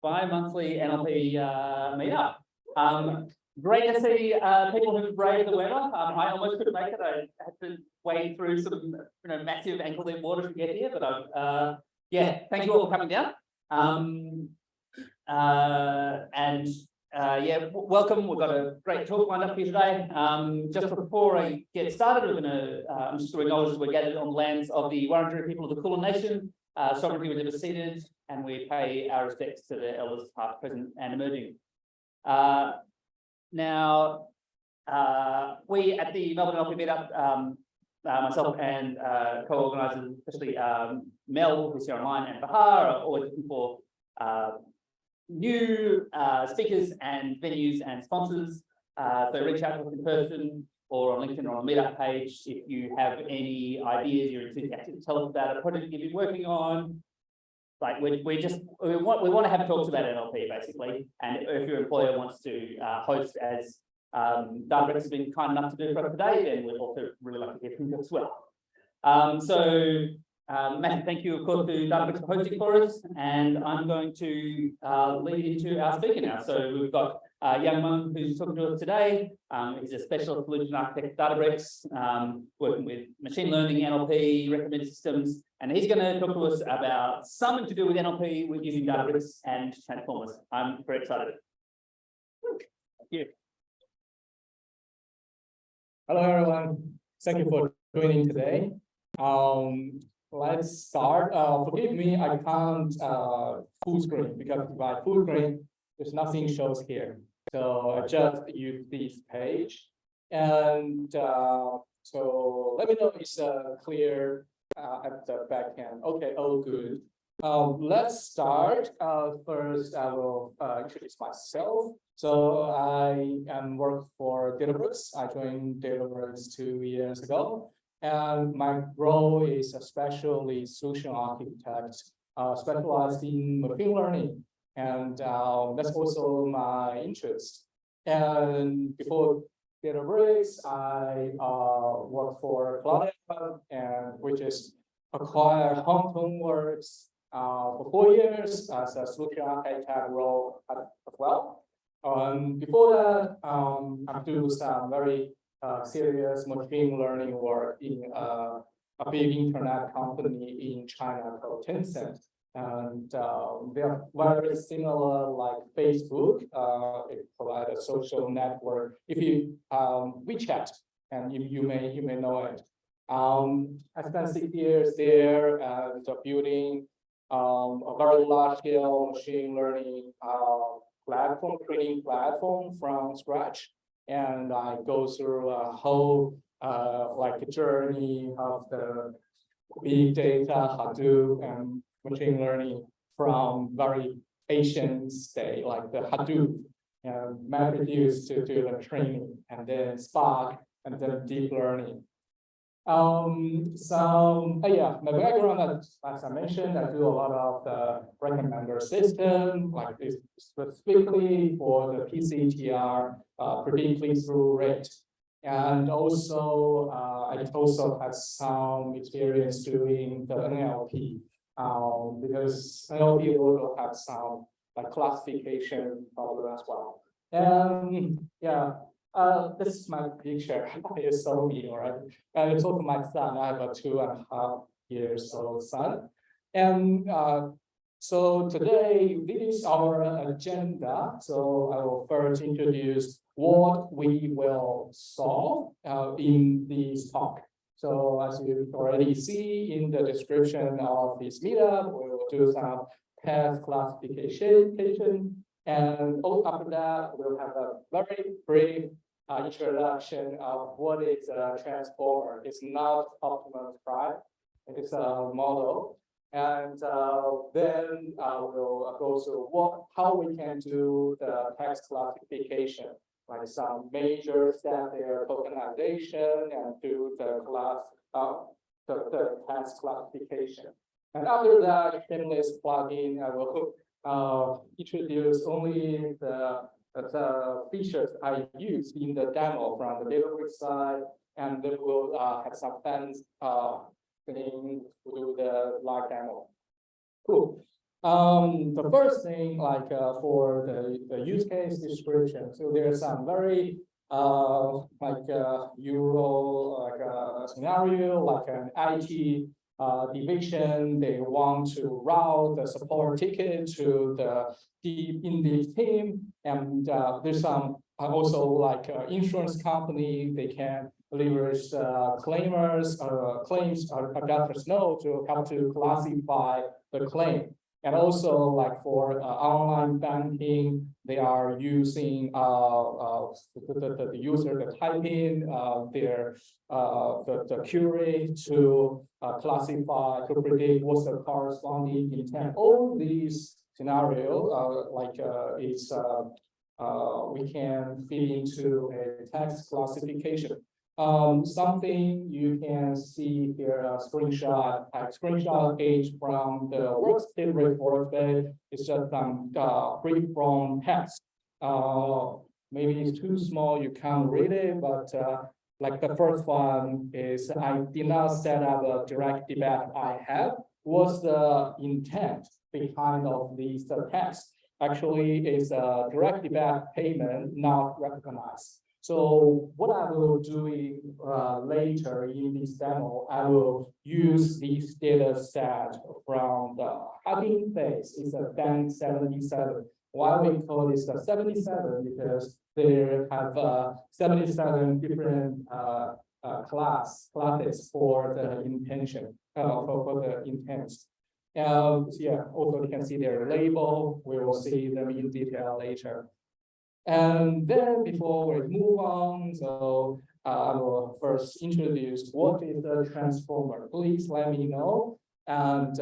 bi-monthly NLP meetup. Great to see people who've braved the weather. I almost couldn't make it. I had to wade through some massive ankle-deep water to get here, but yeah, thank you all for coming down. Yeah, welcome. We've got a great talk lined up here today. Just before I get started, I'm just going to acknowledge that we're gathered on the lands of the Wurundjeri people of the Kulin Nation, sovereignty was never ceded, and we pay our respects to the elders past, present, and emerging. Now, we at the Melbourne NLP Meetup, myself and co-organisers, especially Mel, who's here online, and Bahar, are always looking for new speakers and venues and sponsors. So reach out to us in person or on LinkedIn or on the Meetup page if you have any ideas, you're enthusiastic to tell us about a project you've been working on. Like we want to have talks about NLP basically, and if your employer wants to host, as Databricks has been kind enough to do for us today, then we'd also really like to hear from you as well. Massive thank you, of course, to Databricks for hosting for us, and I'm going to lead into our speaker now. So we've got Wang, who's talking to us today. He's a specialist solution architect at Databricks, working with machine learning, NLP, recommended systems, and he's going to talk to us about something to do with NLP with using Databricks and transformers. I'm very excited. Thank you. Hello, everyone. Thank you for joining today. Let's start. Forgive me, I can't full screen because by full screen, there's nothing shows here. So I just use this page. And so let me know if it's clear at the back end. Okay, all good. Let's start. First, I will introduce myself. So I am working for Databricks. I joined Databricks 2 years ago. And my role is a specialist solution architect, specialized in machine learning. And that's also my interest. And before Databricks, I worked for Cloud, and which is acquired HomeWorks for 4 years as a solution architect role as well. Before that, I do some very serious machine learning work in a big internet company in China called Tencent. And they are very similar like Facebook. It provides a social network. If you WeChat, and you may know it. I spent 6 years there and building a very large scale machine learning platform, training platform from scratch. And I go through a whole journey of the big data, Hadoop, and machine learning from very ancient state, like the Hadoop, and MapReduce to do the training, and then Spark, and then deep learning. Yeah, my background, as I mentioned, I do a lot of the recommender system, like this specifically for the PCTR, predict click-through rate. And also, I also had some experience doing the NLP, because NLP also has some classification problem as well. And yeah. This is my picture. It's so me, right? And it's also my son. I have a 2.5 years old son. And so today, this is our agenda. So I will first introduce what we will solve in this talk. So as you already see in the description of this meetup, we will do some task classification. And after that, we'll have a very brief introduction of what is a transformer. It's not Optimus Prime, it's a model. And then we'll go through how we can do the text classification, like some major step there, tokenization, and do the text classification. And after that, shameless plugin, I will introduce only the features I use in the demo from the Databricks side, and then we'll have some fans thing to do the live demo. Cool. The first thing, like for the use case description, so there's some very scenario, like an IT division. They want to route the support ticket to in the team, and there's some also like insurance company. They can leverage claims adjusters know to help to classify the claim. And also, like for online banking, they are using the user to type in the query to classify, to predict what's the corresponding intent. All these scenarios, we can fit into a text classification. Something you can see here, a screenshot page from the workspace report page. It's just free from text. Maybe it's too small, you can't read it, but like the first one is, I did not set up a direct debate I have. What's the intent behind of these text? Actually, is a direct debate payment not recognized. So what I will do later in this demo, I will use this data set from the Hugging Face. It's a bank 77. Why we call this the 77? Because they have 77 different classes for the intention, for the intent. Yeah, also you can see their label. We will see them in detail later. And then before we move on, so I will first introduce what is the transformer. Please let me know. And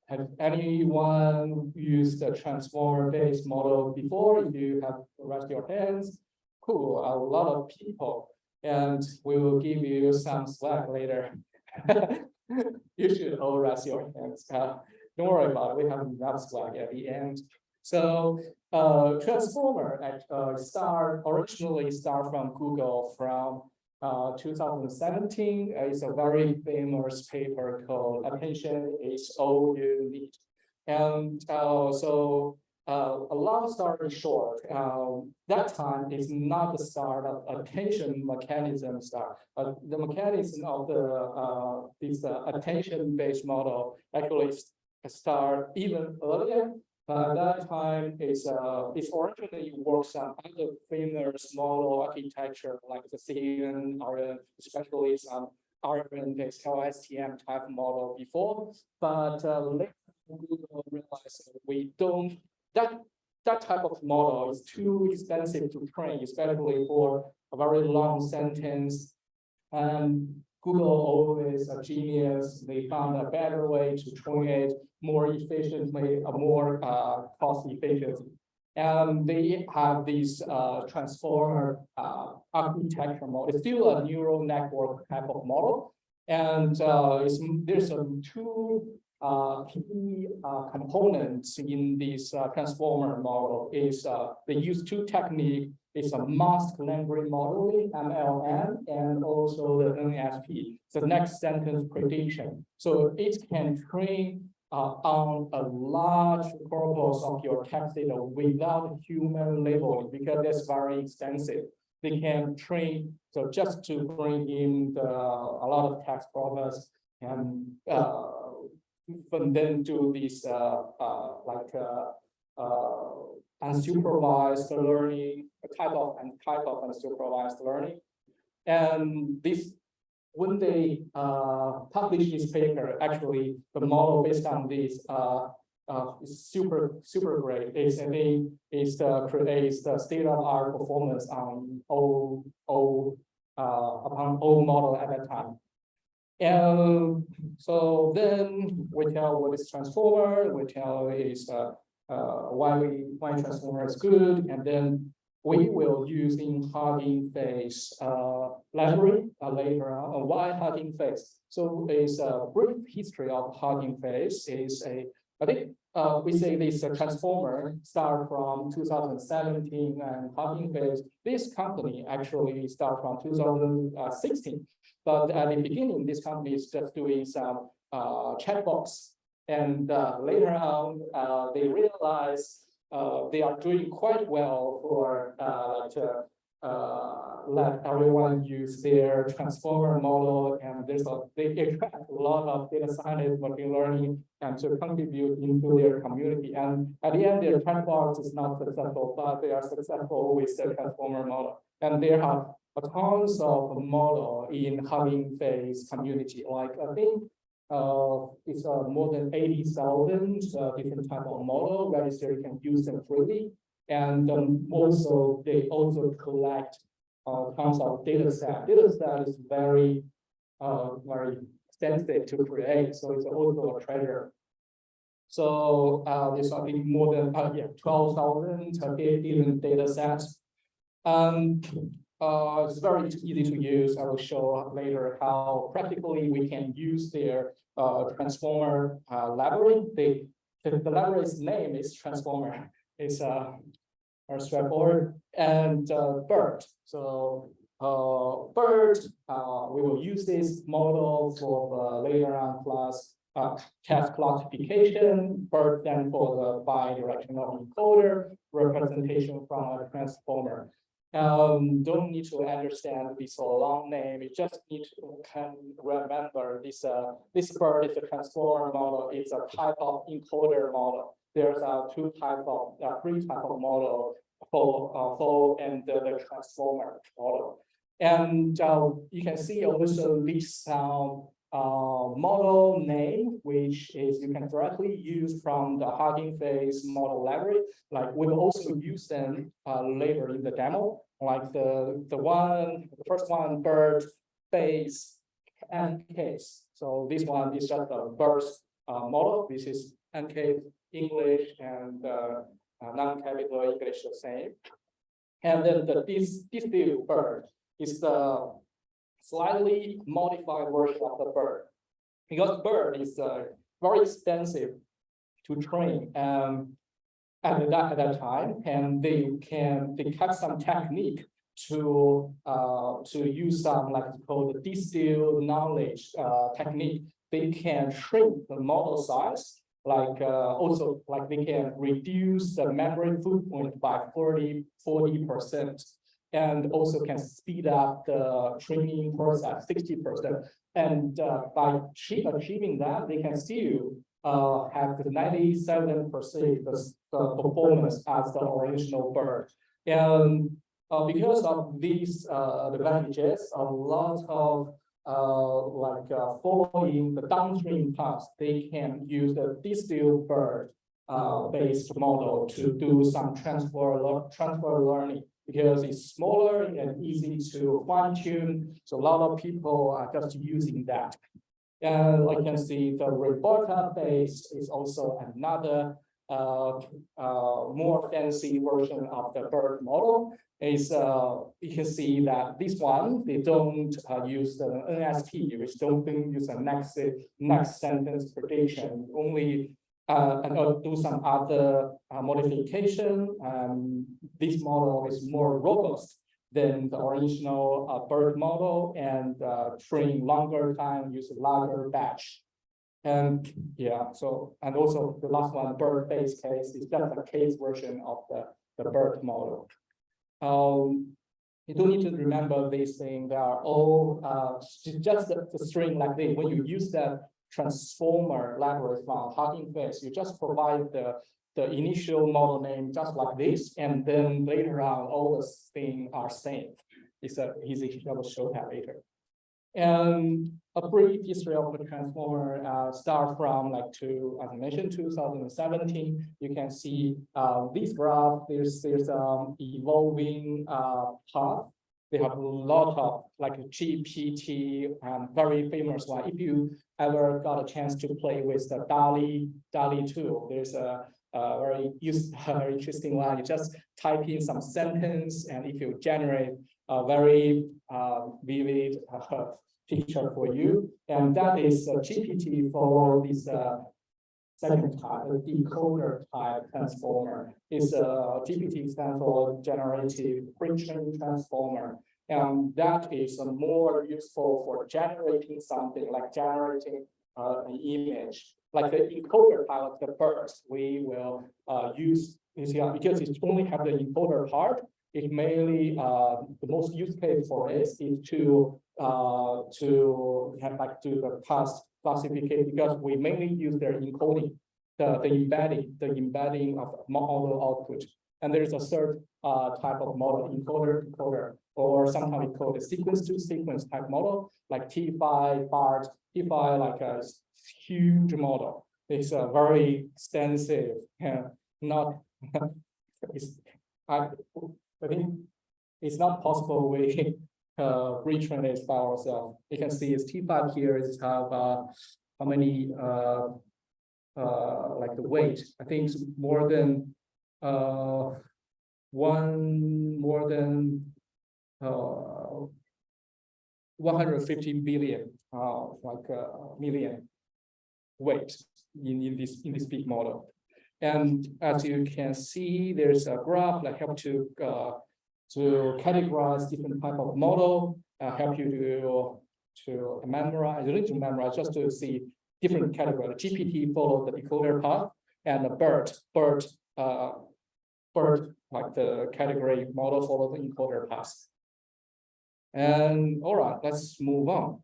have anyone used the transformer-based model before? If you have raised your hands, cool, a lot of people. And we will give you some slack later. You should all raise your hands. Don't worry about it, we have enough slack at the end. So transformer originally start from Google from 2017. It's a very famous paper called "Attention is All You Need." And a long story short, that time is not the start of attention mechanism start. The mechanism of this attention-based model actually start even earlier. At that time, it's originally works on other famous model architecture like the CNN, or especially some RN-based LSTM type model before. But later, Google realized we don't, that type of model is too expensive to train, especially for a very long sentence. And Google, always a genius, they found a better way to train it more efficiently, a more cost efficient. And they have this transformer architecture model. It's still a neural network type of model. And there's two key components in this transformer model. They use two techniques. It's a mask language modeling, MLM, and also the NLP, the next sentence prediction. So it can train on a large corpus of your text data without human labeling, because that's very expensive. They can train, so just to bring in a lot of text corpus and then do this unsupervised learning, a type of unsupervised learning. And this, when they publish this paper, actually the model based on this is super great. It creates the state-of-the-art performance on all model at that time. And so then we tell what is transformer, we tell is why transformer is good, and then we will use in Hugging Face library later on. Why Hugging Face? So it's a brief history of Hugging Face. I think we say this transformer start from 2017, and Hugging Face, this company actually start from 2016. But at the beginning, this company is just doing some chatbots. And later on, they realize they are doing quite well for let everyone use their transformer model, and they attract a lot of data scientists, machine learning, and to contribute into their community. And at the end, their chatbot is not successful, but they are successful with their transformer model. And they have tons of model in Hugging Face community. Like I think it's more than 80,000 different type of model registered. You can use them freely. And also they also collect tons of data set. Data set is very expensive to create, so it's also a treasure. So there's I think more than 12,000 different data sets. It's very easy to use. I will show later how practically we can use their transformer library. The library's name is transformer. It's very straightforward. And BERT. So BERT, we will use this model for the later on class task classification. BERT then for the bidirectional encoder representation from a transformer. Don't need to understand this long name. You just need to remember this. This BERT is a transformer model. It's a type of encoder model. There's three type of model for and the transformer model. And you can see also this model name, which is you can directly use from the Hugging Face model library. Like we'll also use them later in the demo. Like the first one, BERT base and case. So this one is just a BERT model. This is NK English and non-capital English the same. And then this BERT is the slightly modified version of the BERT, because BERT is very expensive to train at that time, and they have some technique to use some like called the distilled knowledge technique. They can shrink the model size, like also like they can reduce the memory footprint by 40%. And also can speed up the training process 60%. And by achieving that, they can still have the 97% performance as the original BERT. And because of these advantages, a lot of following the downstream paths, they can use the distilled BERT based model to do some transfer learning, because it's smaller and easy to fine-tune. So a lot of people are just using that. And I can see the Robotta-based is also another more fancy version of the BERT model. Is you can see that this one, they don't use the NSP, which don't use the next sentence prediction, only and do some other modification. This model is more robust than the original BERT model, and train longer time, use a larger batch. And yeah, so, and also the last one, BERT base case, is just a case version of the BERT model. You don't need to remember these things. They are all just the string like this. When you use that transformer library from Hugging Face, you just provide the initial model name just like this, and then later on all the things are same. It's easy. I will show that later. And a brief history of the transformer start from as I mentioned, 2017. You can see this graph. There's evolving path. They have a lot of GPT, very famous one. If you ever got a chance to play with the DALL-E 2, there's a very interesting one. You just type in some sentence, and if you generate a very vivid picture for you, and that is GPT for this second type, the decoder type transformer. Is GPT stands for generative friction transformer, and that is more useful for generating something, like generating an image. like the encoder part of the birds, we will use ACR because it only have the encoder part. It mainly the most use case for it is to have like do the past classification because we mainly use their encoding, the embedding of model output. And there's a third type of model, encoder, or sometimes we call it sequence to sequence type model, like T5, BART, T5, like a huge model. It's a very extensive and not, I think it's not possible we retrain this by ourselves. You can see it's T5 here is have how many like the weight. I think it's more than 150 billion million weight in this big model. And as you can see, there's a graph that help to categorize different type of model, help you to memorize. You need to memorize just to see different categories. GPT follow the decoder path, and the BERT like the category model follow the encoder path. And all right, let's move on.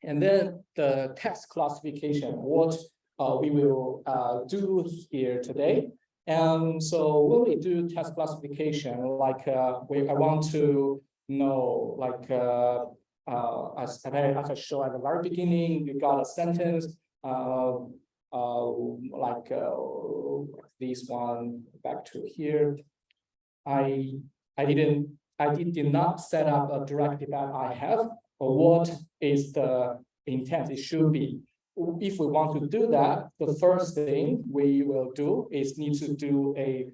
And then the text classification, what we will do here today. And so when we do text classification, like I want to know, like as I showed at the very beginning, you got a sentence like this one back to here. I did not set up a directive that I have, or what is the intent it should be. If we want to do that, the first thing we will do is need to do a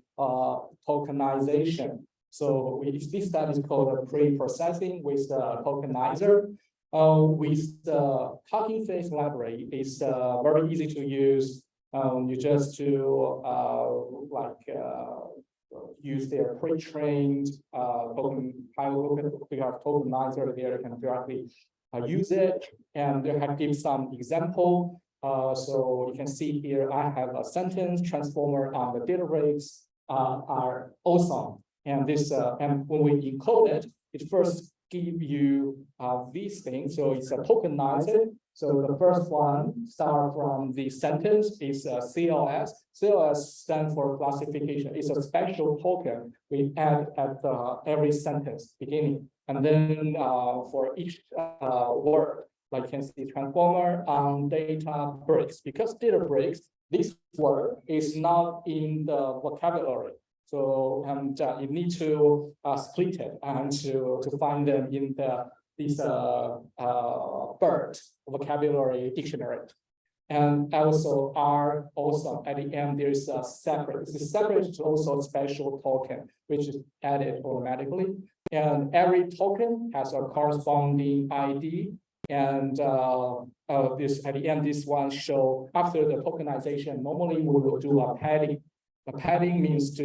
tokenization. So this step is called a pre-processing with the tokenizer. With the Talking Face library, it's very easy to use. You just to use their pre-trained token. We have tokenizer there. You can directly use it, and I have give some example. So you can see here, I have a sentence transformer on the Databricks are awesome. And this, and when we encode it, it first give you these things. So it's a tokenizer. So the first one start from the sentence is CLS. CLS stands for classification. It's a special token we add at every sentence beginning. And then for each word, like you can see transformer on Databricks, because Databricks, this word is not in the vocabulary. So you need to split it and to find them in this BERT vocabulary dictionary. And also are awesome. At the end, there's a separate. This is separate to also a special token, which is added automatically. And every token has a corresponding ID. And this at the end, this one show after the tokenization. Normally, we will do a padding. A padding means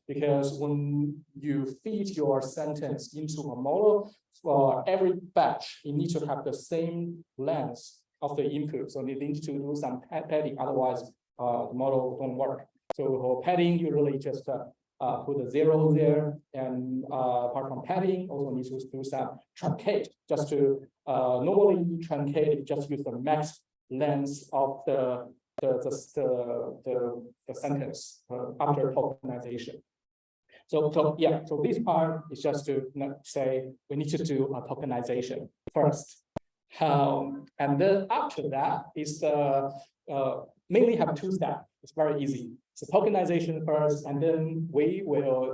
because when you feed your sentence into a model, for every batch, you need to have the same length of the input. So you need to do some padding, otherwise the model don't work. So for padding, you really just put a 0 there, and apart from padding, also need to do some truncate. Just to normally truncate, just use the max length of the sentence after tokenization. So yeah, so this part is just to say we need to do a tokenization first. And then after that is mainly have two steps. It's very easy. So tokenization first, and then we will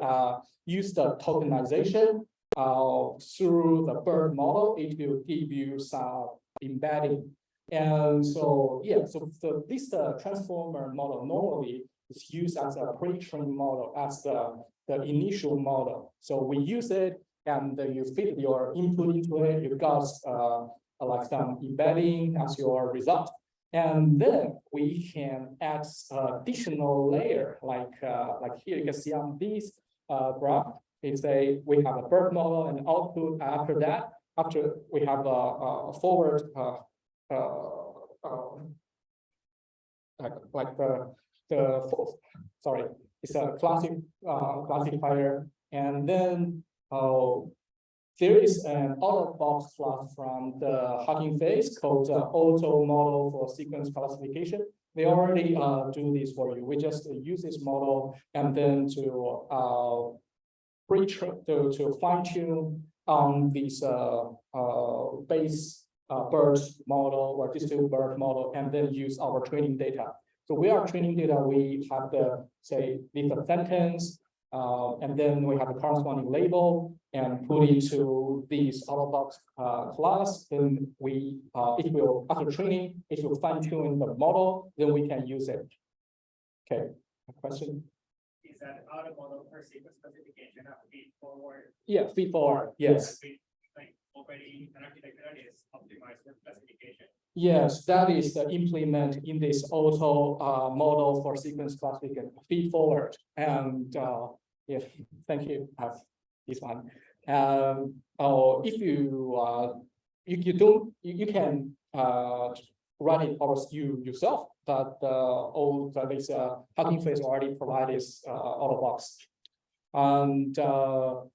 use the tokenization through the BERT model. It will give you some embedding. And so yeah, so this transformer model normally is used as a pre-trained model, as the initial model. So we use it, and you feed your input into it. You got like some embedding as your result. And then we can add additional layer, like here you can see on this graph. It's we have a BERT model and output. After that, after we have a forward sorry, it's a classifier, and then there is an out-of-box class from the Hugging Face called Auto Model for Sequence Classification. They already do this for you. We just use this model and then to fine-tune on this base bird model or distributed bird model, and then use our training data. So we are training data. We have the say this sentence, and then we have a corresponding label and put into this out-of-box class. Then we it will after training it will fine-tune the model. Then we can use it. Okay, a question. Is that auto model for sequence classification feed forward? Yeah, feed forward. Yes. Like already an architecture that is optimized for classification. Yes, that is the implement in this auto model for sequence classification feed forward. And yeah, thank you. I have this one. If you can run it yourself, but all this Hugging Face already provided out of box. And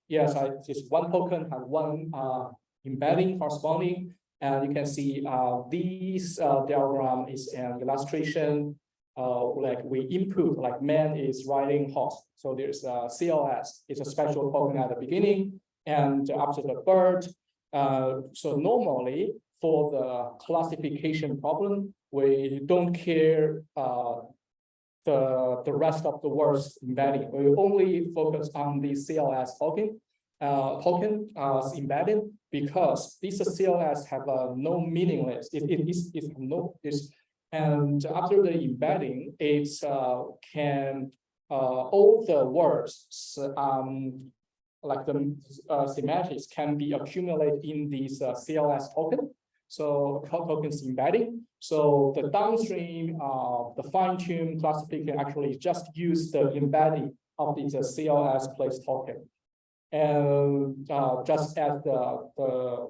yes, just one token have one embedding corresponding, and you can see this diagram is an illustration. Like we input, like man is riding horse. So there's a CLS, it's a special token at the beginning, and after the bird. So normally for the classification problem, we don't care the rest of the words embedding. We only focus on the CLS token embedded, because this CLS have no meaningless. And after the embedding, it can all the words like the semantics can be accumulated in this CLS token. So tokens embedding. So the downstream the fine-tune classification actually just use the embedding of this CLS place token, and just add the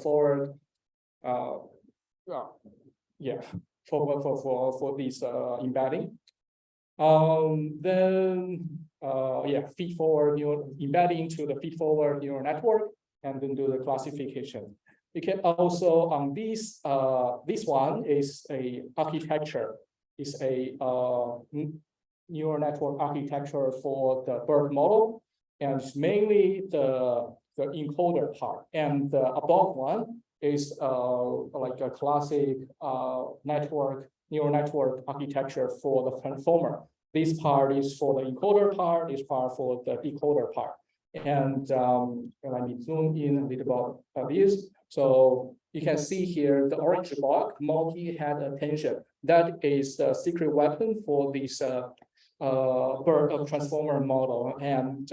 forward yeah for this embedding. Then yeah, feed forward embedding to the feed forward neural network, and then do the classification. You can also on this one is a architecture, is a neural network architecture for the bird model, and it's mainly the encoder part, and the above one is like a classic neural network architecture for the transformer. This part is for the encoder part, this part for the decoder part. And let me zoom in a little bit this. So you can see here the orange block, multi-head attention. That is the secret weapon for this bird transformer model. And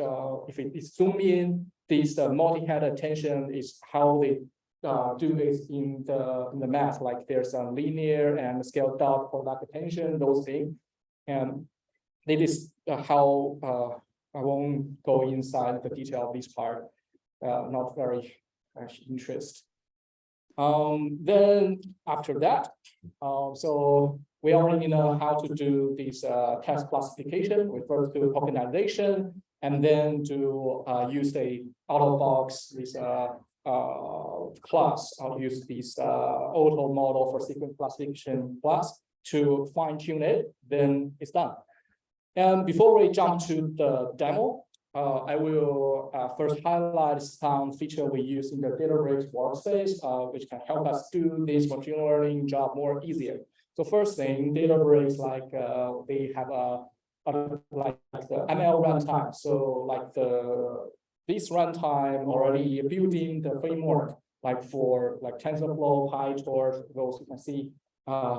if it is zoom in, this multi-head attention is how they do this in the math. Like there's a linear and scaled out product attention, those things. And it is how I won't go inside the detail of this part. Not very much interest. Then after that, so we already know how to do this test classification. We first do tokenization, and then to use the out-of-box this class. I'll use this auto model for sequence classification class to fine-tune it. Then it's done. And before we jump to the demo, I will first highlight some feature we use in the Databricks workspace, which can help us do this machine learning job more easier. So first thing, Databricks, like they have like the ML runtime. So like this runtime already building the framework, like for like TensorFlow, PyTorch, those you can see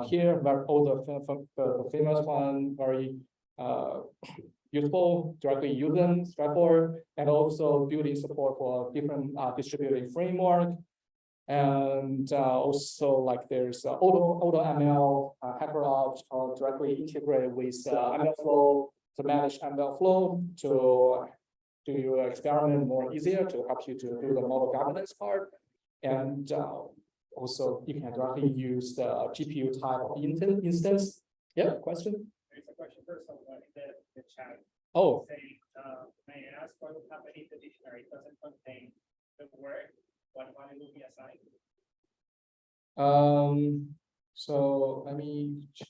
here, where all the famous one very useful, directly use them, straightforward, and also building support for different distributed framework. And also like there's auto ML HyperOps directly integrated with ML flow to manage ML flow to do your experiment more easier, to help you to do the model governance part. And also you can directly use the GPU type of instance Yeah, question? There's a question first of all in the chat. Oh, Saying, may I ask what would happen if the dictionary doesn't contain the word, what one will be assigned? so let me check.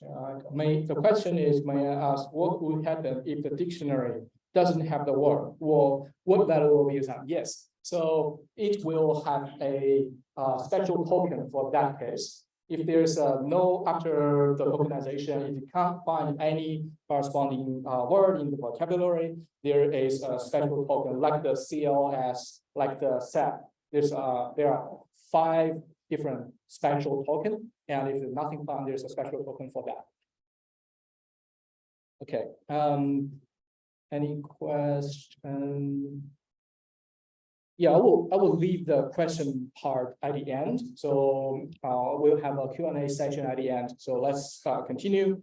The question is, may I ask what would happen if the dictionary doesn't have the word? Well, what value will be assigned? Yes. So it will have a special token for that case. If there's no after the tokenization, if you can't find any corresponding word in the vocabulary, there is a special token like the CLS, like the SET. There are 5 different special token, and if there's nothing found, there's a special token for that. Okay. Any question? Yeah, I will leave the question part at the end. So we'll have a Q&A session at the end. So let's continue.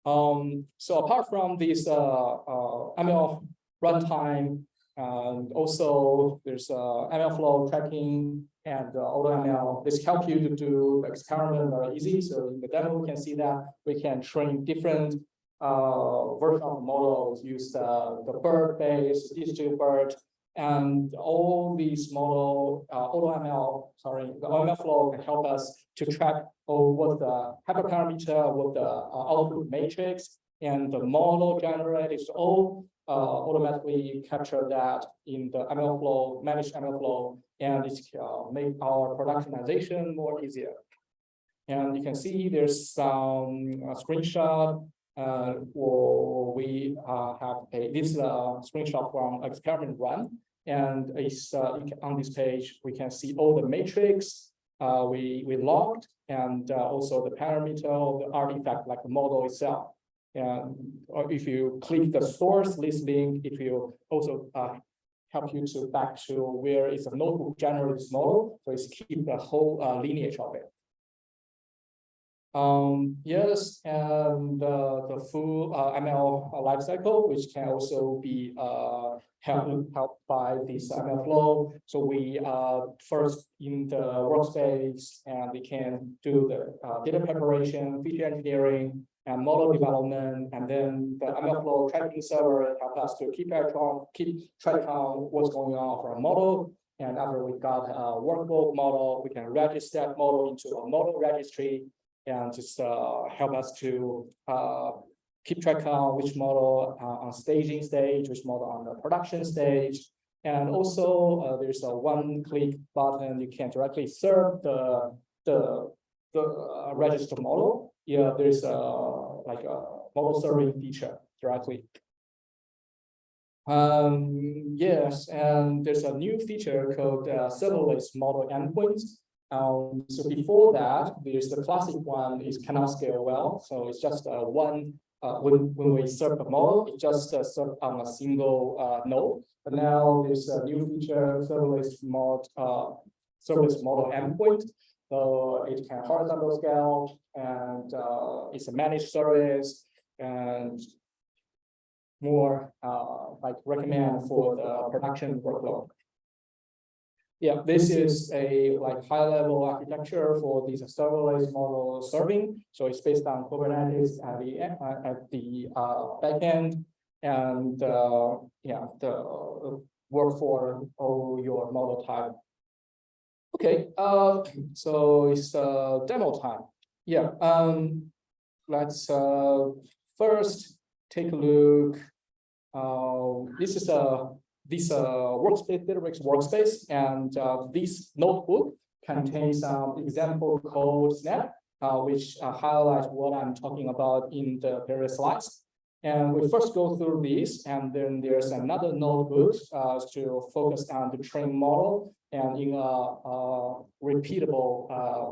So apart from this ML runtime, and also there's ML flow tracking and AutoML. This helps you to do the experiment very easy. So in the demo, we can see that we can train different version of models, use the bird-based, digital bird, and all these model the ML flow can help us to track what the hyperparameter, what the output matrix, and the model generated all automatically capture that in the ML flow, managed ML flow, and it make our productionization more easier. And you can see there's some screenshot. We have this screenshot from experiment run, and it's on this page we can see all the matrix we logged, and also the parameter of the artifact like the model itself. And if you click the source list link, it will also help you to back to where it's a notebook generated this model, so it's keep the whole lineage of it. Yes, and the full ML lifecycle, which can also be helped by this ML flow. So we first in the workspace, and we can do the data preparation, feature engineering, and model development, and then the ML flow tracking server help us to keep track on what's going on for a model. And after we got a workbook model, we can register that model into a model registry, and just help us to keep track on which model on staging stage, which model on the production stage. And also there's a one-click button. You can directly serve the registered model. Yeah, there's like a model serving feature directly. Yes, and there's a new feature called serverless model endpoints. So before that, there's the classic one is cannot scale well. So it's just one, when we serve a model, it just served on a single node. But now there's a new feature, serverless model endpoint. So it can horizontal scale, and it's a managed service, and more like recommend for the production workload. Yeah, this is a like high-level architecture for this serverless model serving. So it's based on Kubernetes at the back end, and yeah, the work for all your model type. Okay, so it's demo time. Yeah, let's first take a look. This is this workspace, Databricks workspace, and this notebook contains some example code snap, which highlights what I'm talking about in the previous slides. And we first go through this, and then there's another notebook to focus on the train model and in a repeatable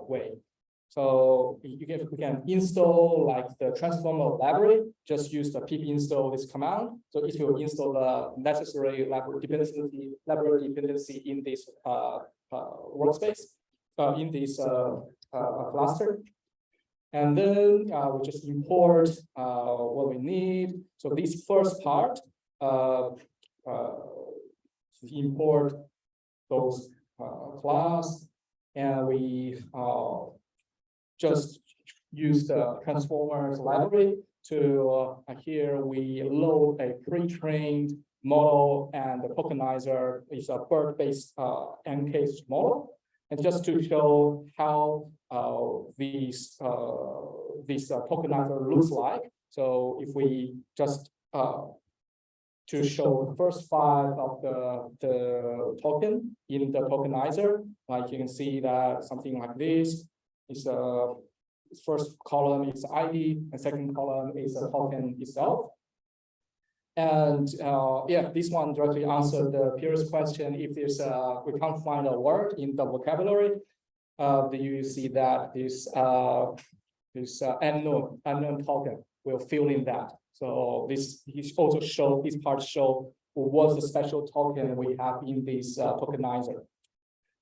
way. So we can install like the transformer library, just use the pip install this command. So it will install the necessary library dependency in this workspace, in this cluster. And then we just import what we need. So this first part, import those class, and we just use the transformers library to here we load a pre-trained model, and the tokenizer is a BERT-based encased model. And just to show how this tokenizer looks like. So if we just to show the first 5 of the token in the tokenizer, like you can see that something like this is first column is ID, and second column is the token itself. And yeah, this one directly answered the previous question. If there's we can't find a word in the vocabulary, you see that this unknown token will fill in that. So this also show this part show what's the special token we have in this tokenizer.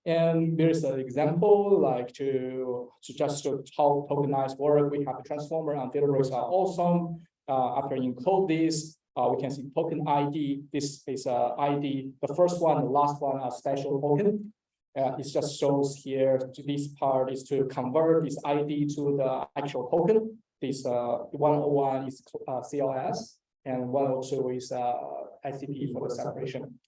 And there's an example like to just show how tokenized work. We have a transformer and Databricks are awesome. After you encode this, we can see token ID. This is ID. The first one, the last one are special token. It just shows here. This part is to convert this ID to the actual token. This 101 is CLS, and 102 is ICP for the separation.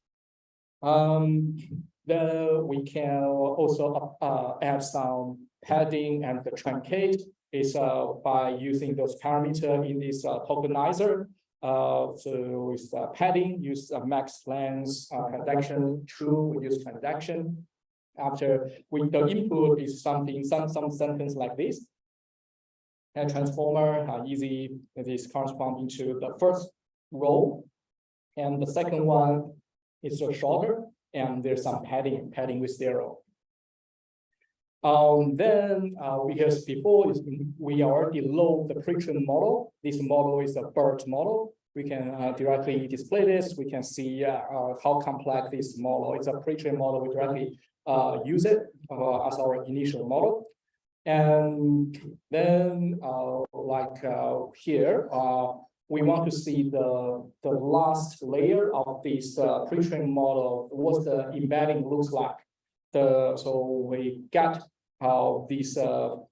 Then we can also add some padding and the truncate is by using those parameters in this tokenizer. So with padding, use max length transaction true. We use transaction. After the input is some sentence like this. And transformer easy. This corresponding to the first row, and the second one is shorter. And there's some padding with 0. Then because before we already load the pre-trained model. This model is a BERT model. We can directly display this. We can see how complex this model. It's a pre-trained model. We directly use it as our initial model. And then here, we want to see the last layer of this pre-trained model, what the embedding looks like. So we get this the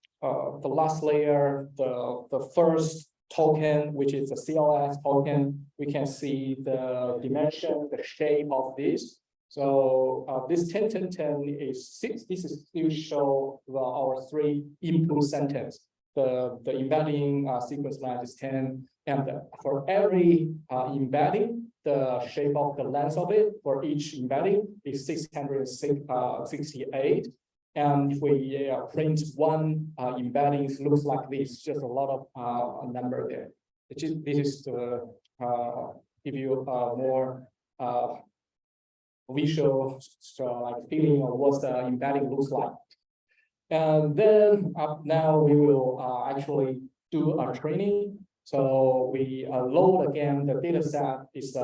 last layer, the first token, which is the CLS token. We can see the dimension, the shape of this. So this 10, 10, 10 is 6. This is still show our 3 input sentence. The embedding sequence length is 10. And for every embedding, the shape of the length of it for each embedding is 668. And if we print one embedding, it looks like this, just a lot of number there. This is to give you more visual like feeling of what the embedding looks like. And then now we will actually do a training. So we load again the data set is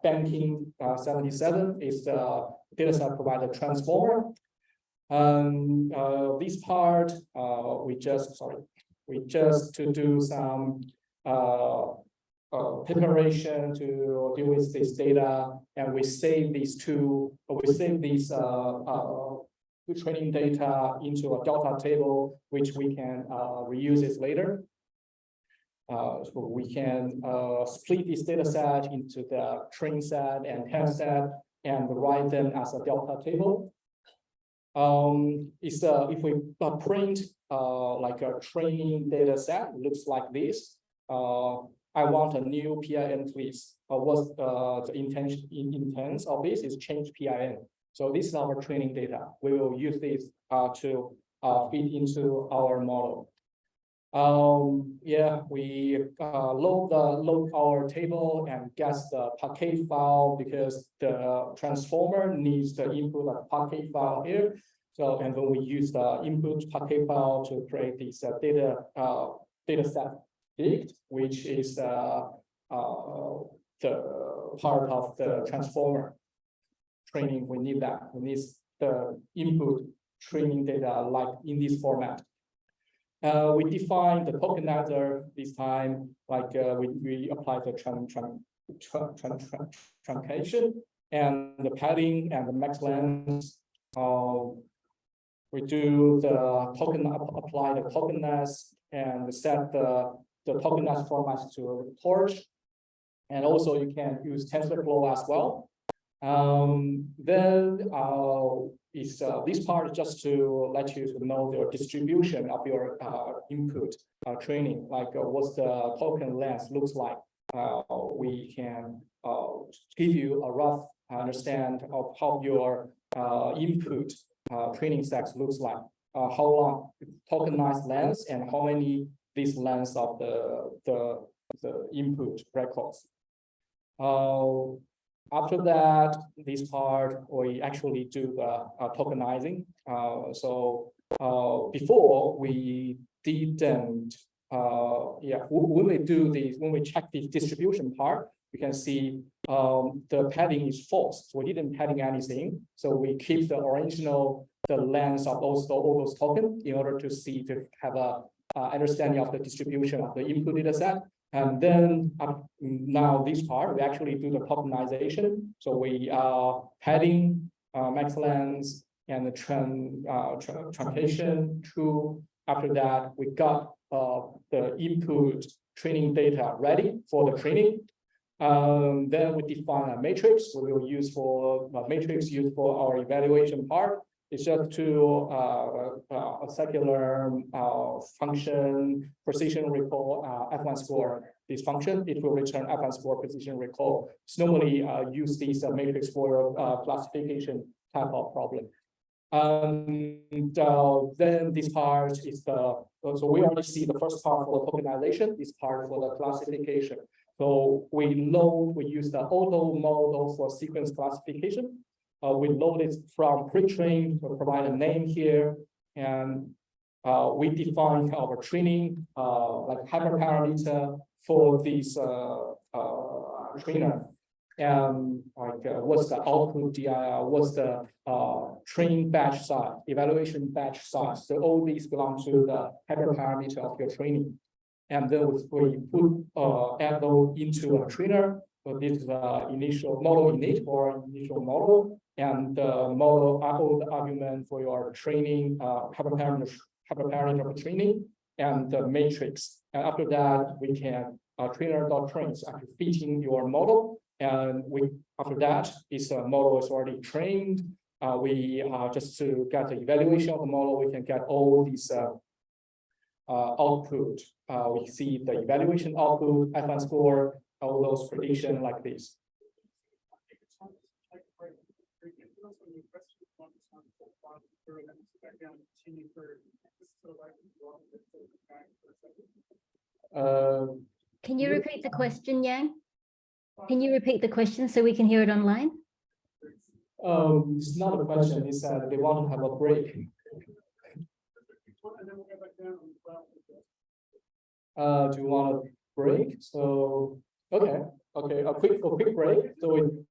banking 77 is the data set provided transformer. This part we just to do some preparation to deal with this data, and we save these training data into a delta table, which we can reuse it later. So we can split this data set into the train set and test set and write them as a delta table. If we print like a training data set, looks like this. I want a new PIN, please. What's the intent of this is change PIN. So this is our training data. We will use this to feed into our model. Yeah, we load our table and get the package file because the transformer needs the input of package file here. So and then we use the input package file to create this data set dict, which is the part of the transformer training. We need that. We need the input training data like in this format. We define the tokenizer this time, like we apply the truncation and the padding and the max length. We do the token apply the tokenness and set the the tokenized formats to torch. And also you can use TensorFlow as well. Then this part is just to let you know the distribution of your input training, like what's the token length looks like. We can give you a rough understand of how your input training sets looks like, how long tokenized length and how many these lengths of the input records. After that, this part, we actually do the tokenizing. Before we didn't, when we do this, when we check the distribution part, you can see the padding is false. So we didn't padding anything. So we keep the original, the length of all those tokens in order to have a understanding of the distribution of the input data set. And then now this part, we actually do the tokenization. So we are padding max length and the truncation true. After that, we got the input training data ready for the training. Then we define a matrix we will use for matrix used for our evaluation part. It's just to a secular function precision recall F1 score. This function, it will return F1 score precision recall. It's normally use this matrix for classification type of problem. Then this part is so we already see the first part for tokenization, this part for the classification. So we use the auto model for sequence classification. We load it from pre-trained to provide a name here, and we define our training like hyperparameter for this trainer, and what's the output DIR, what's the training batch size, evaluation batch size. So all these belong to the hyperparameter of your training, and then we put add those into a trainer. So this is the initial model init or initial model, and the model argument for your training hyperparameter of training, and the matrix. And after that, we can trainer.trains after feeding your model. And after that, this model is already trained. We just to get the evaluation of the model, we can get all these output. We see the evaluation output, F1 score, all those prediction like this. Can you repeat the question, Yang? Can you repeat the question so we can hear it online? It's not a question. It's they want to have a break. Do you want a break? So okay, a quick break. So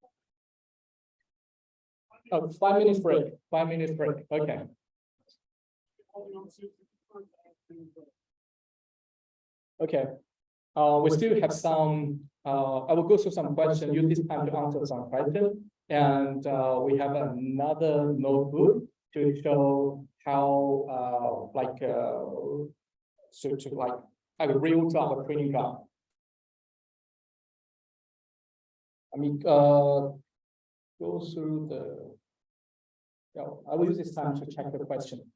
5 minutes break. 5 minutes break. Okay. Okay. We still have some. I will go through some questions. Use this time to answer some questions, and we have another notebook to show how a real job training job. I mean, go through the. Yeah, I will use this time to check the question.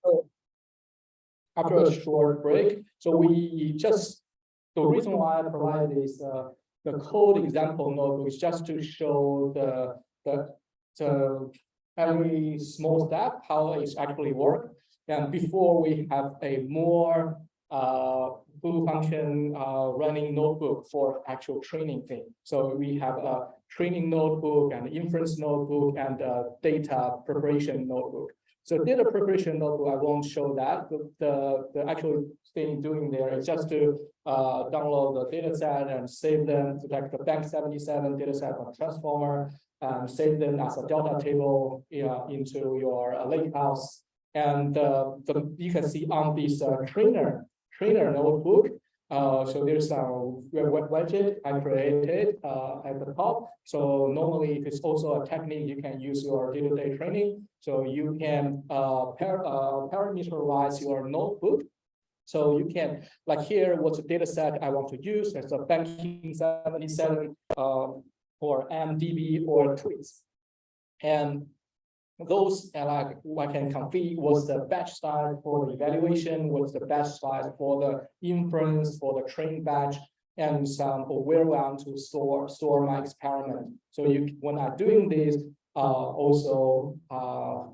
So after a short break, so the reason why I provide this the code example notebook is just to show the every small step how it actually works. And before we have a more full function running notebook for actual training thing. So we have a training notebook and inference notebook and data preparation notebook. So data preparation notebook, I won't show that. The actual thing doing there is just to download the data set and save them to like the bank 77 data set on transformer, and save them as a delta table into your lakehouse. And you can see on this trainer notebook, So there's a web widget I created at the top. So normally it's also a technique you can use your day-to-day training. So you can parameterize your notebook. So you can, like here, what's the data set I want to use? There's a banking 77 or MDB or tweets. And those like I can configure what's the batch size for the evaluation, what's the batch size for the inference, for the training batch, and some where I want to store my experiment. So when I'm doing this, also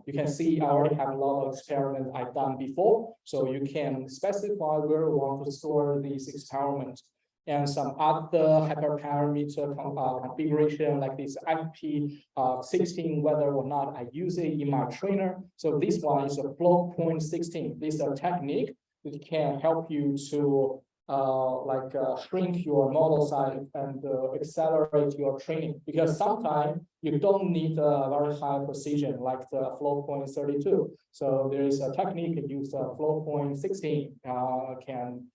you can see I already have a lot of experiments I've done before. So you can specify where you want to store these experiments. And some other hyperparameter configuration like this IP16, whether or not I use it in my trainer. So this one is a float point 16. This is a technique that can help you to shrink your model size and accelerate your training. Because sometimes you don't need a very high precision like the float point 32. So there is a technique to use float point 16 can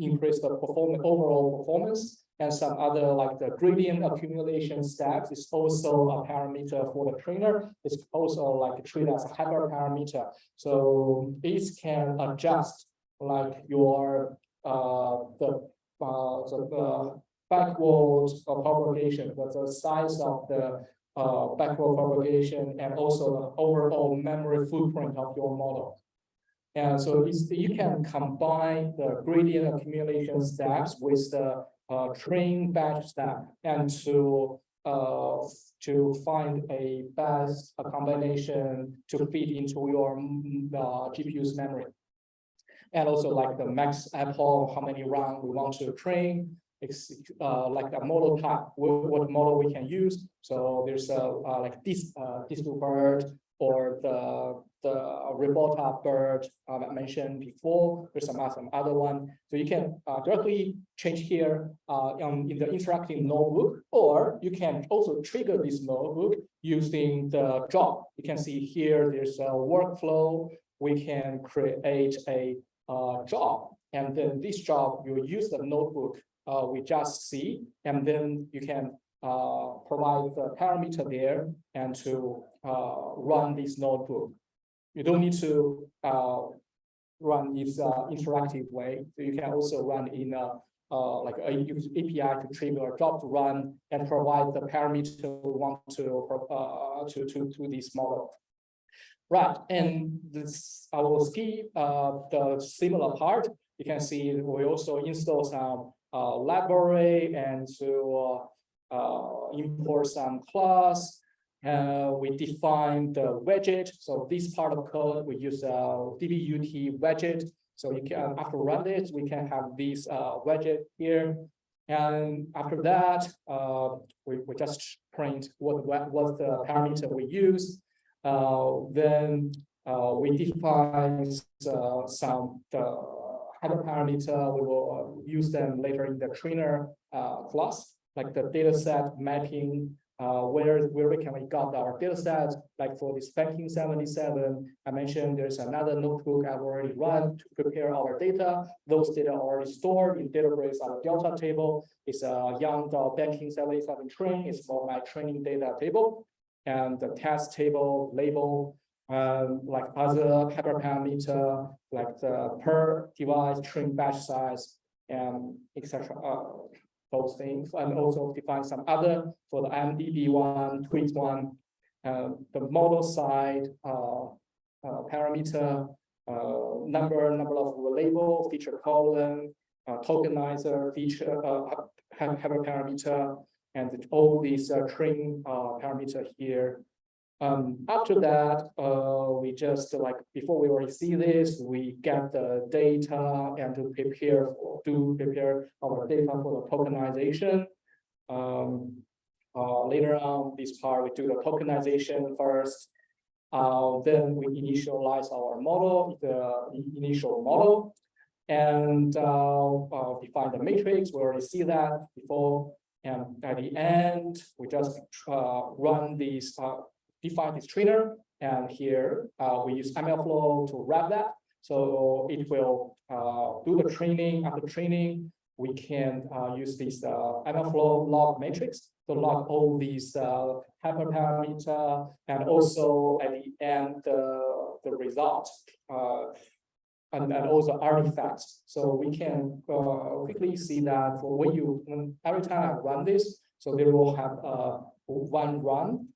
increase the overall performance, and some other like the gradient accumulation steps is also a parameter for the trainer. It's also like treated as a hyperparameter. So these can adjust like your the backward propagation, the size of the backward propagation, and also the overall memory footprint of your model. And so you can combine the gradient accumulation steps with the train batch step, and to find a best combination to fit into your GPU's memory. And also like the max Apple, how many rounds we want to train, like a model type, what model we can use. So there's like this bird, or the Robota bird I mentioned before. There's some other one. So you can directly change here in the interactive notebook, or you can also trigger this notebook using the job. You can see here there's a workflow. We can create a job, and then this job you use the notebook we just see, and then you can provide the parameter there and to run this notebook. You don't need to run this interactive way. So you can also run in like a API to trigger a job to run and provide the parameter we want to this model. Right, and this I will skip the similar part. You can see we also install some library and to import some class. We define the widget. So this part of code we use DBUT widget. So you can, after run it, we can have this widget here. And after that, we just print what the parameter we use. Then we define some hyperparameter. We will use them later in the trainer class, like the data set mapping, where we got our data set, like for this banking 77. I mentioned there's another notebook I've already run to prepare our data. Those data are already stored in Databricks on the Delta table. It's a Yang banking 77 train. It's for my training data table. And the test table label, like other hyperparameter, like the per device train batch size, and etc. Those things, and also define some other for the MDB one, tweet one, the model side parameter, number of label, feature column, tokenizer, feature hyperparameter, and all these train parameter here. After that, we just like before we already see this, we get the data and to prepare our data for the tokenization. Later on this part, we do the tokenization first. Then we initialize our model, the initial model, and define the matrix. We already see that before. And at the end, we just run these, define this trainer. And here we use MLflow to wrap that. So it will do the training. After training, we can use this MLflow log matrix to log all these hyperparameter, and also at the end the result and also artifacts. So we can quickly see that for every time I run this, so they will have one run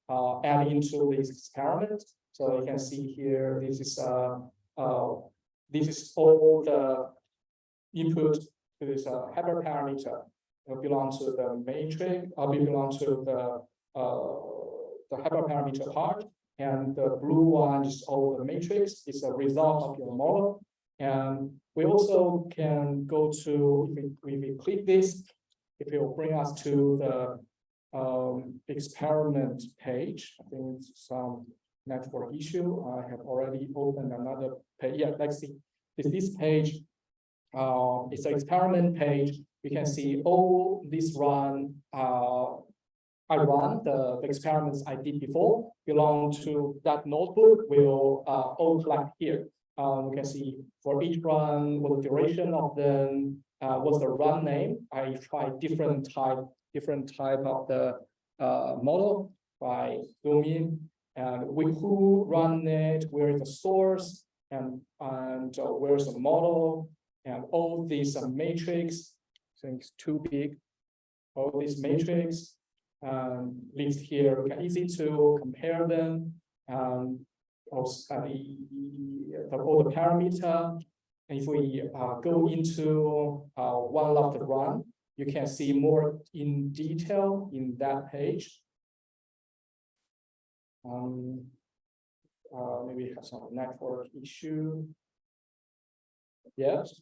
add into this experiment. So you can see here, this is all the input to this hyperparameter. It belongs to the matrix, belong to the hyperparameter part, and the blue one is all the matrix. It's a result of your model. And we also can go to, if we click this, it will bring us to the experiment page. I think it's some network issue. I have already opened another page. Yeah, let's see. This page, it's an experiment page. You can see all this run. I run the experiments I did before belong to that notebook. Will all collect here. You can see for each run, what the duration of them, what's the run name. I tried different type of the model by zoom in, and who run it, where is the source, and where's the model, and all these matrix. I think it's too big. All these matrix list here. Easy to compare them. Also all the parameter. And if we go into one of the run, you can see more in detail in that page. Maybe have some network issue. Yes,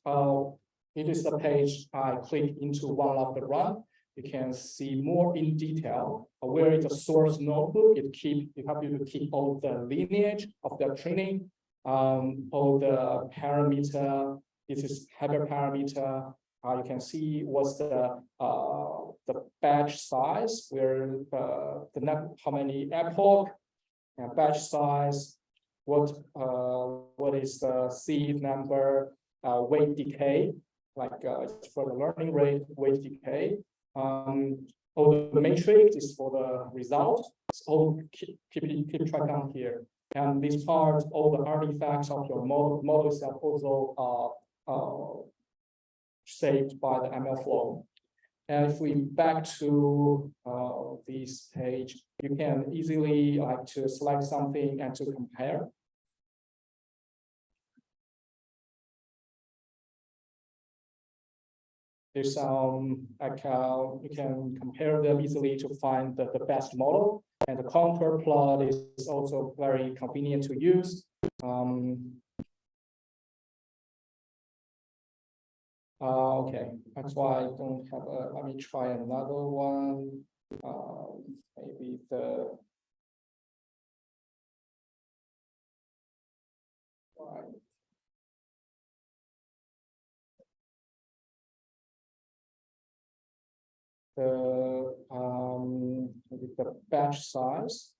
it is the page I click into one of the run. You can see more in detail where is the source notebook. It helps you to keep all the lineage of the training, all the parameter. This is hyperparameter. You can see what's the batch size, where how many epoch, and batch size. What is the seed number, weight decay, like for the learning rate, weight decay. All the matrix is for the result. It's all keep track on here. And this part, all the artifacts of your models are also saved by the MLflow. And if we back to this page, you can easily like to select something and to compare. There's you can compare them easily to find the best model, and the contour plot is also very convenient to use. Okay, that's why I don't have a. Let me try another one. Maybe the. Right. The batch size,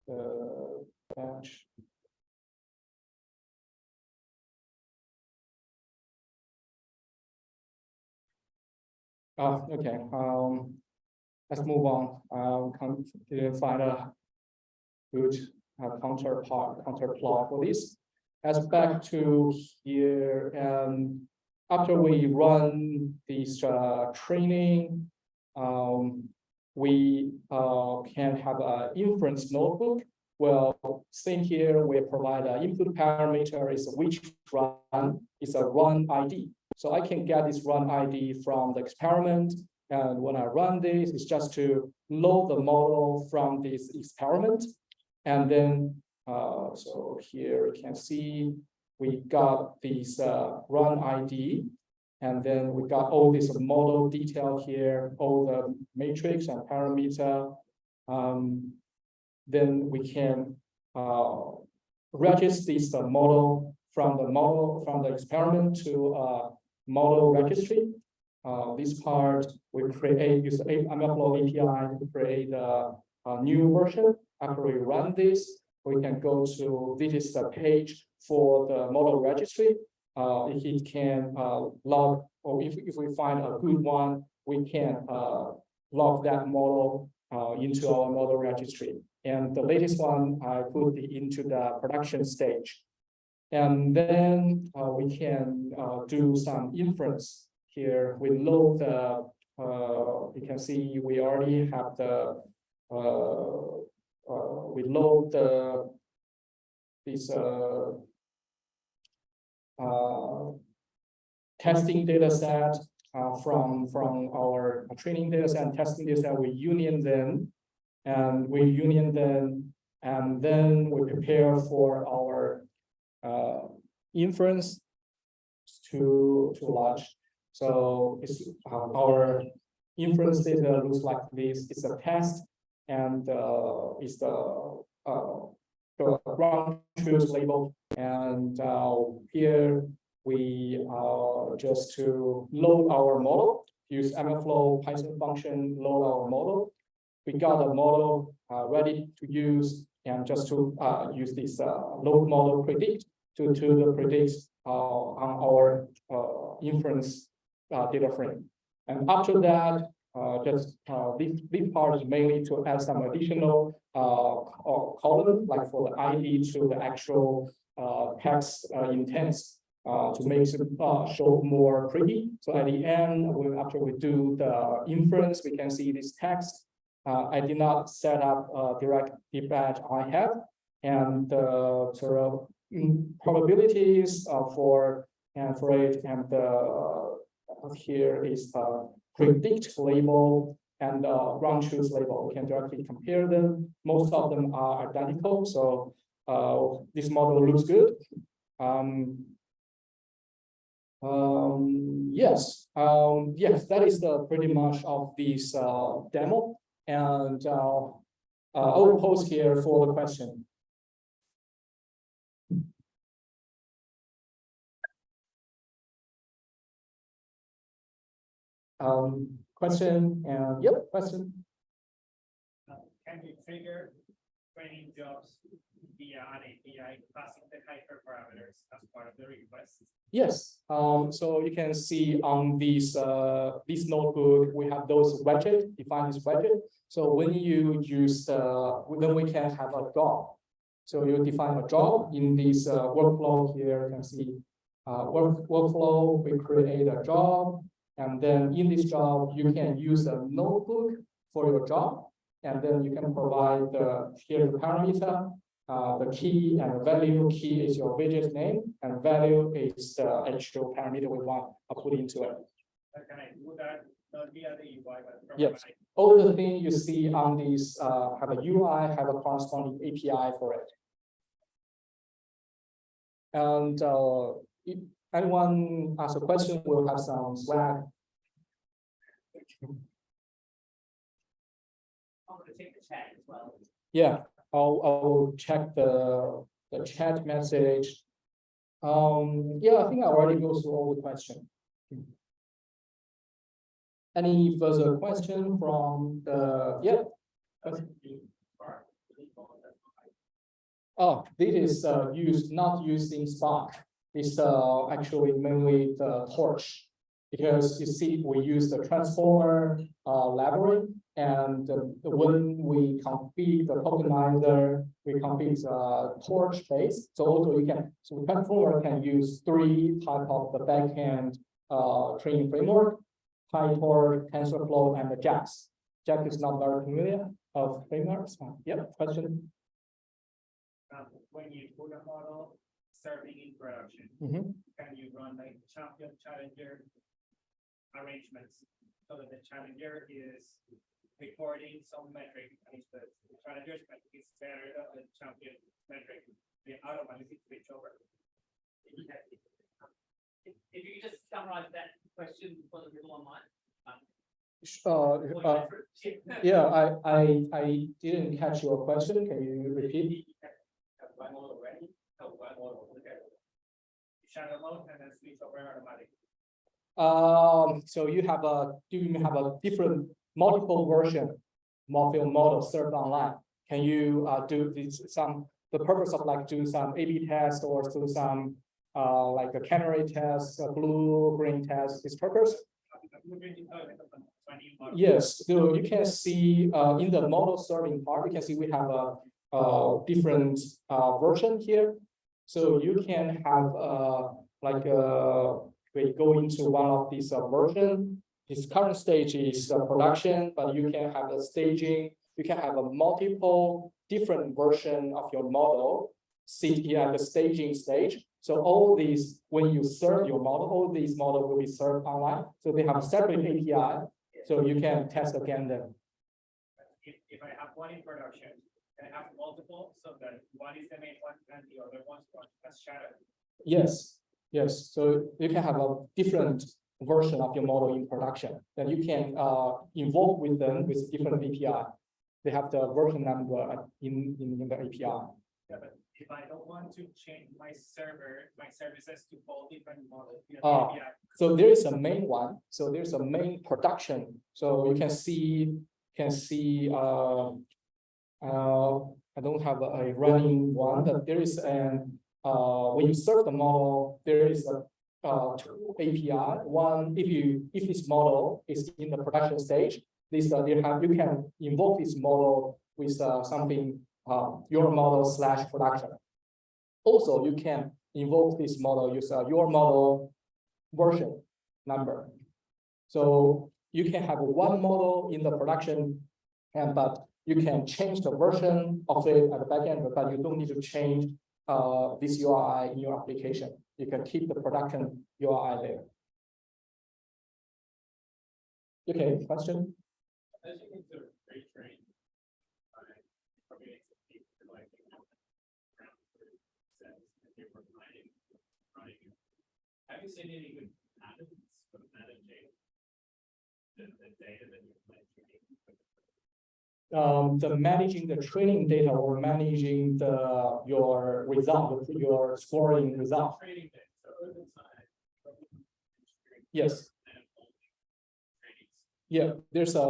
the batch. Okay. Let's move on. I'll find a good counter plot for this. As back to here, and after we run this training, we can have an inference notebook. Well, same here, we provide an input parameter is which run is a run ID. So I can get this run ID from the experiment. And when I run this, it's just to load the model from this experiment. And then, so here you can see we got this run ID. And then we got all this model detail here, all the matrix and parameter. Then we can register this model from the experiment to model registry. This part we use the MLflow API to create a new version. After we run this, we can go to, this is the page for the model registry. It can log, or if we find a good one, we can log that model into our model registry. And the latest one, I put it into the production stage. And then we can do some inference here. We load the, you can see we already have the, we load the, this testing data set from our training data set and testing data set. We union them, and then we prepare for our inference to launch. So it's our inference data looks like this. It's a test, and it's the ground truth label. And here we just to load our model, use MLflow Python function, load our model. We got a model ready to use, and just to use this load model predict to predict on our inference data frame. And after that, just this part is mainly to add some additional column, like for the ID to the actual text intents to make it show more pretty. So at the end, after we do the inference, we can see this text. I did not set up direct debug I have, and the sort of probabilities for it, and here is predict label and ground truth label. We can directly compare them. Most of them are identical, so this model looks good. Yes, that is the pretty much of this demo, and I will pause here for the question. Question, and yep, question. Can you trigger training jobs via an API passing the hyperparameters as part of the request? Yes. So you can see on this this notebook, we have those widget, define this widget. So when you use then we can have a job. So you define a job in this workflow here. You can see workflow. We create a job. And then in this job, you can use a notebook for your job, and then you can provide here the parameter, the key and value. Key is your widget name, and value is the actual parameter we want to put into it. Can I do that via the UI? Yes. All the things you see on this have a UI, have a corresponding API for it. And if anyone asks a question, we'll have some Slack. I'm going to check the chat as well. Yeah, I'll check the chat message. Yeah, I think I already go through all the questions. Any further question from the Oh, this is not used in Spark. It's actually mainly the torch, because you see we use the transformer library, and when we configure the tokenizer, we configure torch base. So also you can, so the transformer can use 3 types of the backend training framework: PyTorch, TensorFlow, and the JAX. JAX is not very familiar of frameworks. Yep, question. When you put a model serving in production, can you run like champion challenger arrangements so that the challenger is recording some metric, and if the challenger's metric is better than the champion metric, they automatically switch over? If you could just summarize that question for the people online. Yeah, I didn't catch your question. Can you repeat? Shadow mode and then switch over automatically. So you have a different multiple version model served online. Can you do this some the purpose of like doing some A/B test or do some like a canary test, a blue-green test, this purpose. Yes, so you can see in the model serving part, you can see we have a different version here. So you can have like we go into one of these version. This current stage is production, but you can have a staging. You can have a multiple different version of your model sit here at the staging stage. So all these, when you serve your model, all these models will be served online. So they have a separate API, so you can test again them. If I have one in production, and I have multiple, so that one is the main one and the other one's as shadow. Yes, yes. So you can have a different version of your model in production that you can invoke with them with different API. They have the version number in the API. Yeah, but if I don't want to change my services to all different models. So there is a main one. So there's a main production. So you can see I don't have a running one, but there is an when you serve the model, there is a two API. One, if this model is in the production stage, this you can invoke this model with something your model / production. Also, you can invoke this model use your model version number. So you can have one model in the production, but you can change the version of it at the backend, but you don't need to change this UI in your application. You can keep the production UI there. Okay, question? As you consider retrain, have you seen any good patterns for managing the data that you're planning? The managing the training data or managing your result, your scoring result. Training data. Yes. Yeah, there's a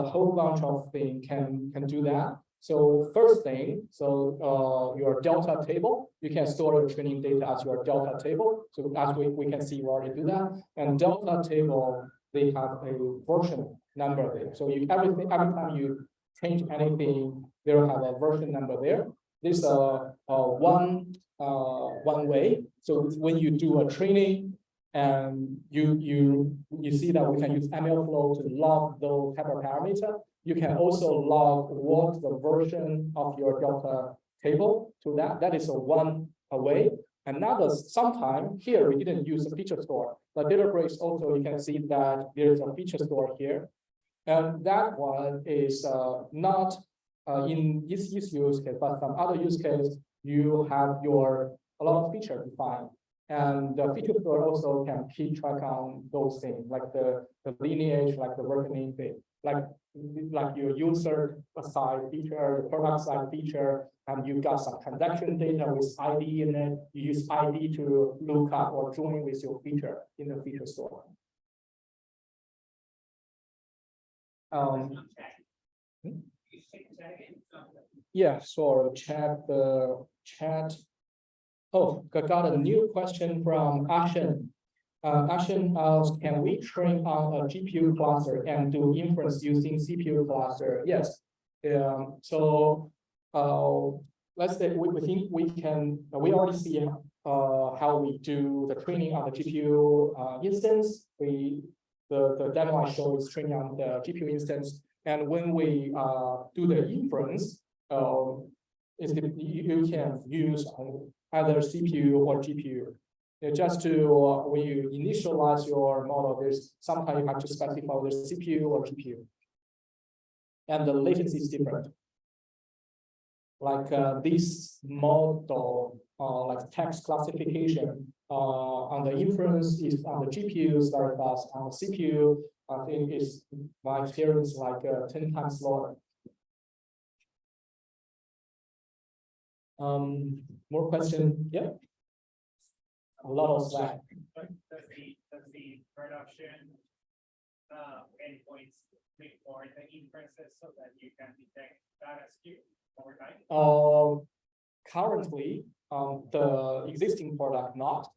whole bunch of things can do that. So first thing, your delta table, you can store your training data as your delta table. So as we can see, we already do that. And delta table, they have a version number there. So every time you change anything, they'll have a version number there. This one way. So when you do a training, and you see that we can use MLflow to log those type of parameters. You can also log what's the version of your delta table to that. That is one way. Another, sometime here we didn't use a feature store, but Databricks also you can see that there's a feature store here, and that one is not in this use case, but some other use case you have a lot of features defined. And the feature store also can keep track on those things, like the lineage, like the versioning thing, like your user side feature, the product side feature, and you've got some transaction data with ID in it. You use ID to look up or join with your feature in the feature store. Yeah, so check the chat. Oh, got a new question from Action. Action asks, can we train on a GPU cluster and do inference using CPU cluster? Yes. So let's say we think we can. We already see how we do the training on the GPU instance. The demo I showed is training on the GPU instance, and when we do the inference, you can use either CPU or GPU. Just to, when you initialize your model, there's sometimes you have to specify whether CPU or GPU. And the latency is different. Like this model, like text classification, on the inference is on the GPU is very fast. On the CPU, I think is my experience like 10 times slower. More question? Yeah. A lot of slack. Does the production endpoints record the inferences so that you can detect data skew? over time? Currently, the existing product not.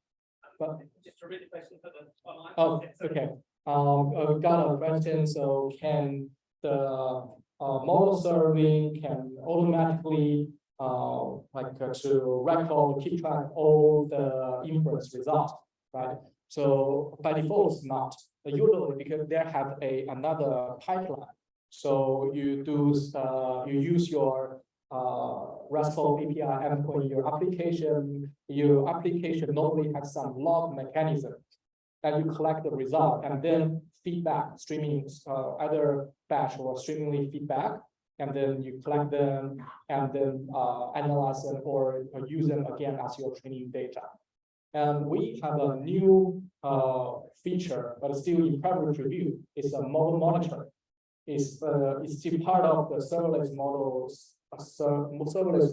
But Just to read the question for the online. oh, okay. I've got a question. So can the model serving can automatically to record, keep track all the inference results, right? So by default, it's not. Usually because they have another pipeline. So you use your RESTful API endpoint, your application normally has some log mechanism that you collect the result and then feedback streaming, either batch or streamingly feedback, and then you collect them and then analyze them or use them again as your training data. And we have a new feature, but still in private review. It's a model monitor. It's still part of the serverless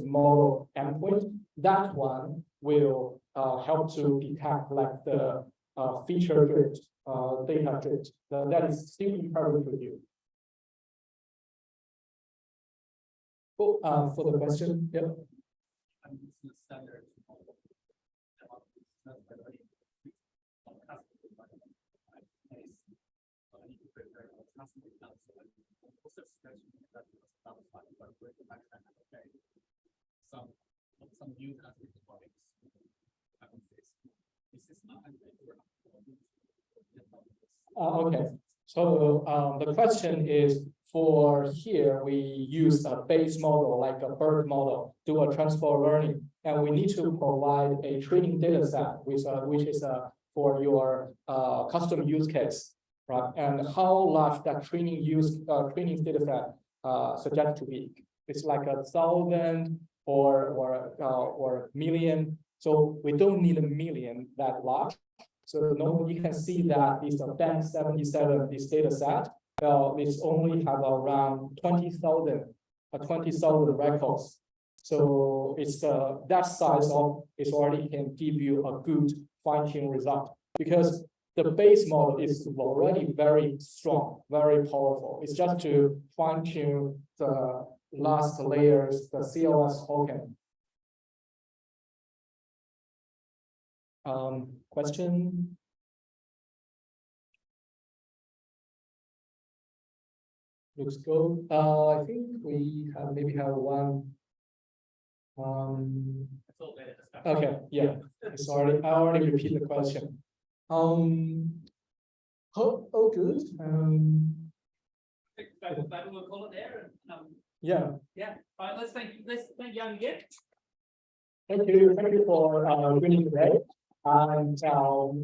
model endpoint. That one will help to detect like the feature drift, data drift. That is still in private review. Oh, for the question, yeah. Some new topics. Okay, so the question is, for here we use a base model like a BERT model, do a transfer learning, and we need to provide a training data set which is for your custom use case, right? And how large that training data set suggests to be? It's like 1,000 or million. So we don't need a million that large. So normally you can see that this Bank 77, this data set, this only have around 20,000 records. So it's that size of it already can give you a good fine-tuned result, because the base model is already very strong, very powerful. It's just to fine-tune the last layers, the CLS token. Question? Looks good. I think we maybe have one. Okay, yeah. Sorry, I already repeated the question. Oh, good. Maybe we'll call it there. Yeah. Yeah. All right. Let's thank Yang again. Thank you for joining today. And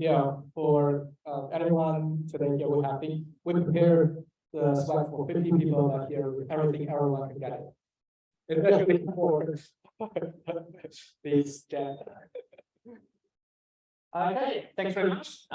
yeah, for everyone today, yeah, we're happy. We prepared the slide for 50 people, but here everyone can get it. Especially for this chat. Okay, thanks very much.